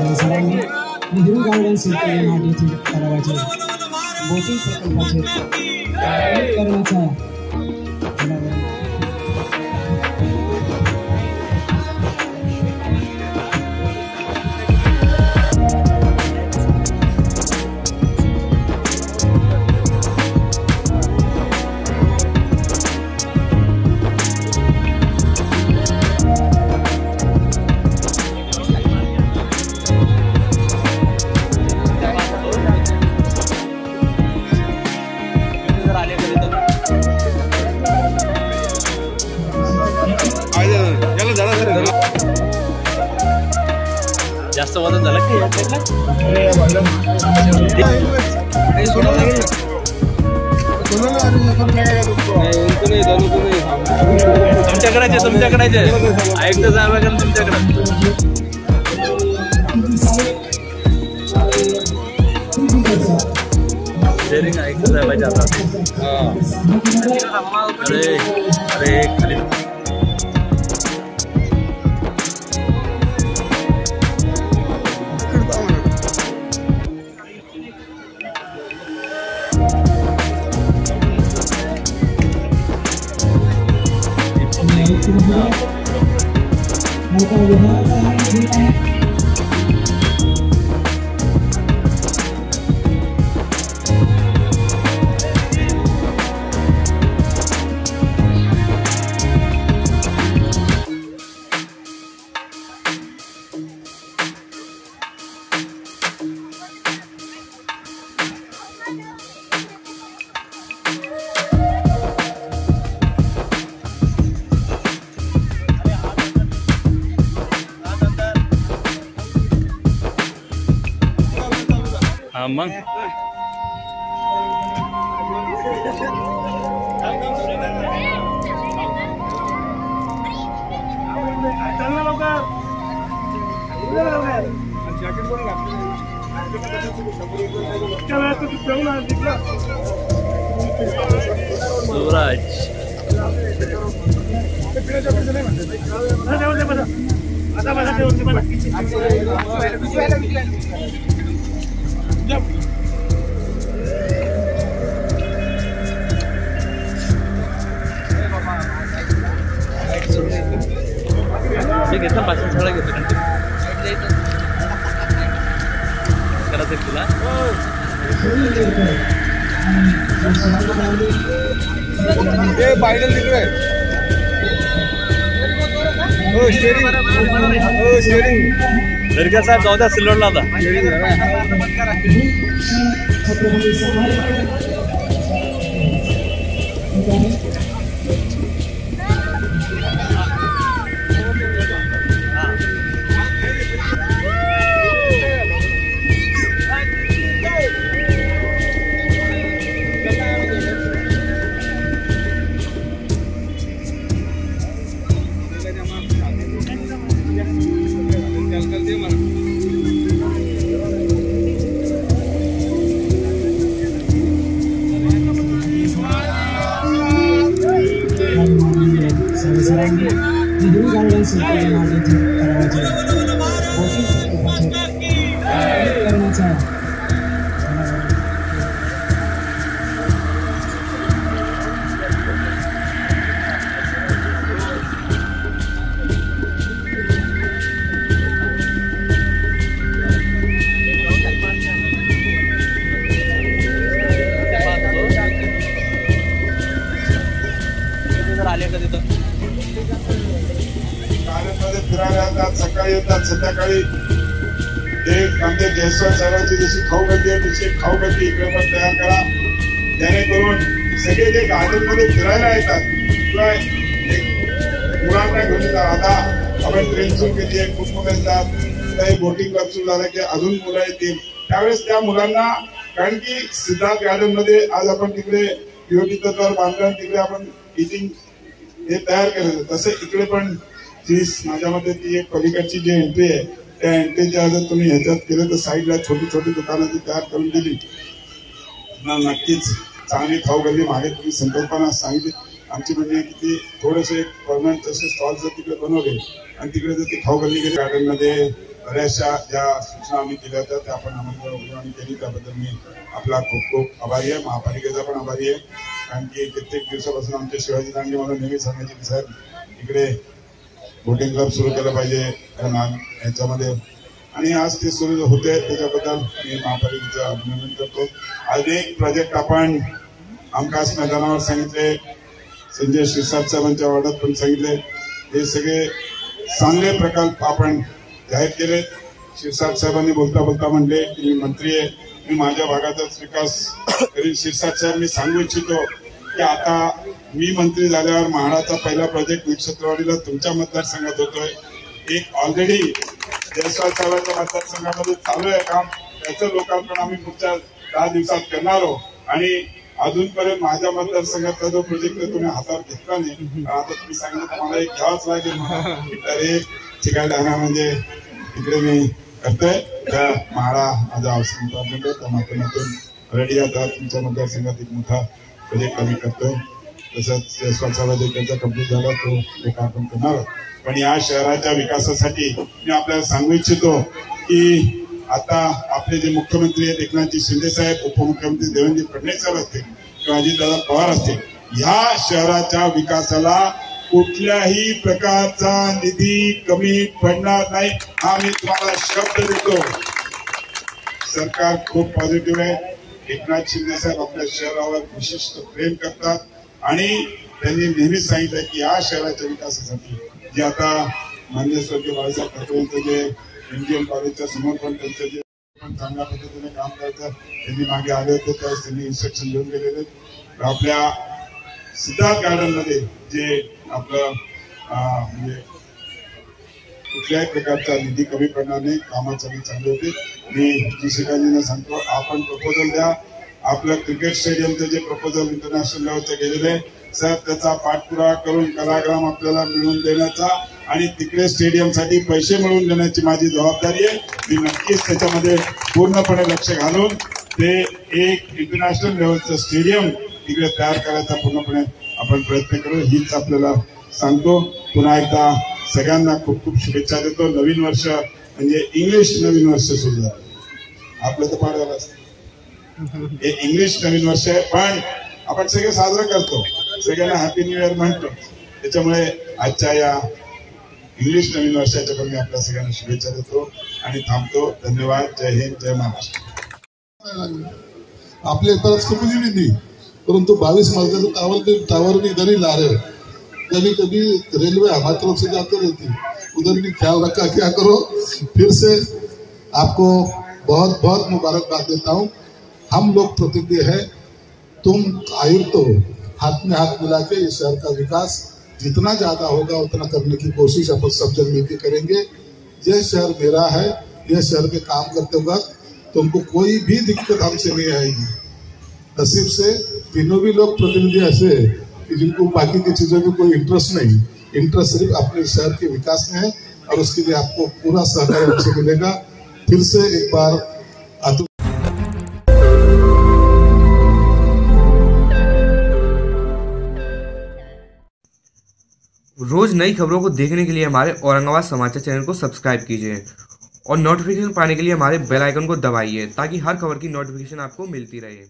सरांनी नेहरू गार्डन्स येथील तलावाचे बोटिंग प्रकल्पाचे करण्याचा जास्त वजन झालं की तुमच्याकडे ऐकतं जावं लागेल तुमच्याकडे शेअरिंग ऐकतं जायला पाहिजे आता अरे अरे खाली मग घेतला पासून सगळं घेतो करायचं तुला बायडल तिकडे हो स्टेरिंग दर्गा साहेब जाऊ द्या सिल्लोडला आता सरांनी नेहरू गार्डन्स येथील तलावाचे बोटिंग प्रकल्पाचे करण्याचा फिरायला येतात सकाळी येतात संध्याकाळी एक आमच्या जयस्वाल साहेबांची जशी खाऊ गल्ली आहे तशी खाऊ गल्ली इकडे पण तयार करा जेणेकरून सगळे जे गार्डन मध्ये फिरायला येतात किंवा एक मुलांना घेऊन येतात आता आपण ट्रेन सुरू केली आहे खूप मुलं येतात काही बोटिंग क्लब सुरू झालं की अजून मुलं येतील त्यावेळेस त्या मुलांना कारण की सिद्धार्थ गार्डन मध्ये आज आपण तिकडे योगी तत्वावर बांधलं तिकडे आपण टीचिंग हे तयार केलं तसं इकडे पण माझ्या मते ती एक पलीकडची जी एंट्री आहे त्या एंट्रीच्या जर तुम्ही ह्याच्यात केलं तर साईडला छोटी छोटी दुकानं ती तयार करून दिली नक्कीच चांगली खाऊ गल्ली मागे तुम्ही संकल्पना सांगितली आमची म्हणजे किती थोडेसे परमनंट तसे स्टॉल जर तिकडे बनवले आणि तिकडे जर ते खाऊ गल्ली गार्डन मध्ये बऱ्याचशा ज्या सूचना आम्ही केल्या होत्या त्या आपण अंमलबजावणी केली, त्याबद्दल मी आपला खूप खूप आभारी आहे. महापालिकेचा पण आभारी आहे, कारण की कित्येक दिवसापासून आमचे शिवाजी दांगे मला नेहमी सांगायचे की साहेब इकडे बोटिंग क्लब सुरू केलं पाहिजे याच्यामध्ये, आणि आज ते सुरू होते. त्याच्याबद्दल मी महापालिकेचं अभिनंदन करतो. अनेक प्रोजेक्ट आपण हमखास मैदानावर सांगितले, संजय शिरसाट साहेबांच्या वार्डात पण सांगितले. हे सगळे चांगले प्रकल्प आपण जाहीर केले. शिरसाट साहेबांनी बोलता बोलता म्हणले की मी मंत्री आहे, मी माझ्या भागाचाच विकास करीन. शिरसाट साहेब, मी सांगू इच्छितो की आता मी मंत्री झाल्यावर म्हाडाचा पहिला प्रोजेक्ट नक्षत्रवाडीला तुमच्या मतदारसंघात होतोय. एक ऑलरेडी जयस्वाल साहेबांच्या मतदारसंघामध्ये चालू आहे काम, त्याचं लोकार्पण आम्ही पुढच्या 10 दिवसात करणार आहोत. आणि अजूनपर्यंत माझ्या मतदारसंघातला जो प्रोजेक्ट तुम्ही हातात घेतला नाही, आता तुम्ही सांगितलं मला एक घ्यावाच लागेल. तर एक ठिकाणी म्हणजे तिकडे मी करतोय. त्या म्हाडा माझा हाऊसिंग डिपार्टमेंट आहे, त्या माध्यमातून रेडी आता तुमच्या मतदारसंघात एक मोठा प्रोजेक्ट आम्ही करतोय. तसंच जयस्वाल साहेबांचा त्याचा कंप्लीट झाला तो लोकार्पण करणार आहोत. पण या शहराच्या विकासासाठी मी आपल्याला सांगू इच्छितो की आता आपले जे मुख्यमंत्री आहेत एकनाथजी शिंदे साहेब, उपमुख्यमंत्री देवेंद्र फडणवीस साहेब असतील किंवा अजितदादा पवार असतील, ह्या शहराच्या विकासाला कुठल्याही प्रकारचा निधी कमी पडणार नाही, हा मी तुम्हाला शब्द देतो. सरकार खूप पॉझिटिव्ह आहे. एकनाथ शिंदे साहेब आपल्या शहरावर विशिष्ट प्रेम करतात आणि त्यांनी नेहमीच सांगितलं की या शहराच्या विकासासाठी जे आता माननीय स्वर्गीय बाळासाहेब ठाकरे यांचं जे इंडियन कॉलेजच्या समोर पण त्यांचं जे पण चांगल्या पद्धतीने काम करतात, त्यांनी मागे आले होते त्यावेळेस त्यांनी इन्स्ट्रक्शन घेऊन गेलेले. आपल्या सिद्धार्थ गार्डन मध्ये जे आपलं म्हणजे कुठल्याही प्रकारचा निधी कमी पडणार नाही, कामासाठी चालू होते. मी जी शिकाजींना सांगतो आपण प्रपोजल द्या. आपलं क्रिकेट स्टेडियमचं जे प्रपोजल इंटरनॅशनल लेवलचं गेलेलं आहे सर, त्याचा पाठपुरावा करून कलाग्राम आपल्याला मिळवून देण्याचा आणि तिकडे स्टेडियमसाठी पैसे मिळवून देण्याची माझी जबाबदारी आहे. मी नक्कीच त्याच्यामध्ये पूर्णपणे लक्ष घालून ते एक इंटरनॅशनल लेवलचं स्टेडियम तिकडे तयार करायचा पूर्णपणे आपण प्रयत्न करू, हीच आपल्याला सांगतो. पुन्हा एकदा सगळ्यांना खूप खूप शुभेच्छा देतो. नवीन वर्ष म्हणजे इंग्लिश नवीन वर्ष सुरू झालं, आपलं तर पाठ झालं असतं. हे इंग्लिश नवीन वर्ष आहे, पण आपण सगळे साजरं करतो, सगळ्यांना हॅपी न्यू इयर म्हणतो. त्याच्यामुळे आजच्या या इंग्लिश नवीन वर्षाच्या पण मी आपल्या सगळ्यांना शुभेच्छा देतो आणि थांबतो. धन्यवाद. जय हिंद, जय महाराष्ट्र. आपल्या तरफ कुछ भी नहीं, परंतु 22 मजदूर टावर भी इधर ही ला रहे. कभी कभी रेलवे हमारी तरफ से जाते रहती, उधर भी ख्याल रखा क्या करो. फिर से आपको बहुत बहुत मुबारकबाद देता हूँ. हम लोग प्रतिज्ञ है, तुम आयुक्त हो, हाथ में हाथ मिला के इस शहर का विकास जितना ज्यादा होगा उतना करने की कोशिश अपन सब जन मिलकर करेंगे. यह शहर मेरा है, यह शहर के काम करते वक्त तुमको कोई भी दिक्कत हमसे नहीं आएगी. नसीब से तीनों भी लोग प्रतिनिधि ऐसे कि जिनको बाकी की चीजों में कोई इंटरेस्ट नहीं, इंटरेस्ट सिर्फ अपने शहर के विकास में है और उसके लिए आपको पूरा सहकार हमसे मिलेगा. फिर से एक बार रोज नई खबरों को देखने के लिए हमारे औरंगाबाद समाचार चैनल को सब्सक्राइब कीजिए और नोटिफिकेशन पाने के लिए हमारे बेल आइकन को दबाइए ताकि हर खबर की नोटिफिकेशन आपको मिलती रहे.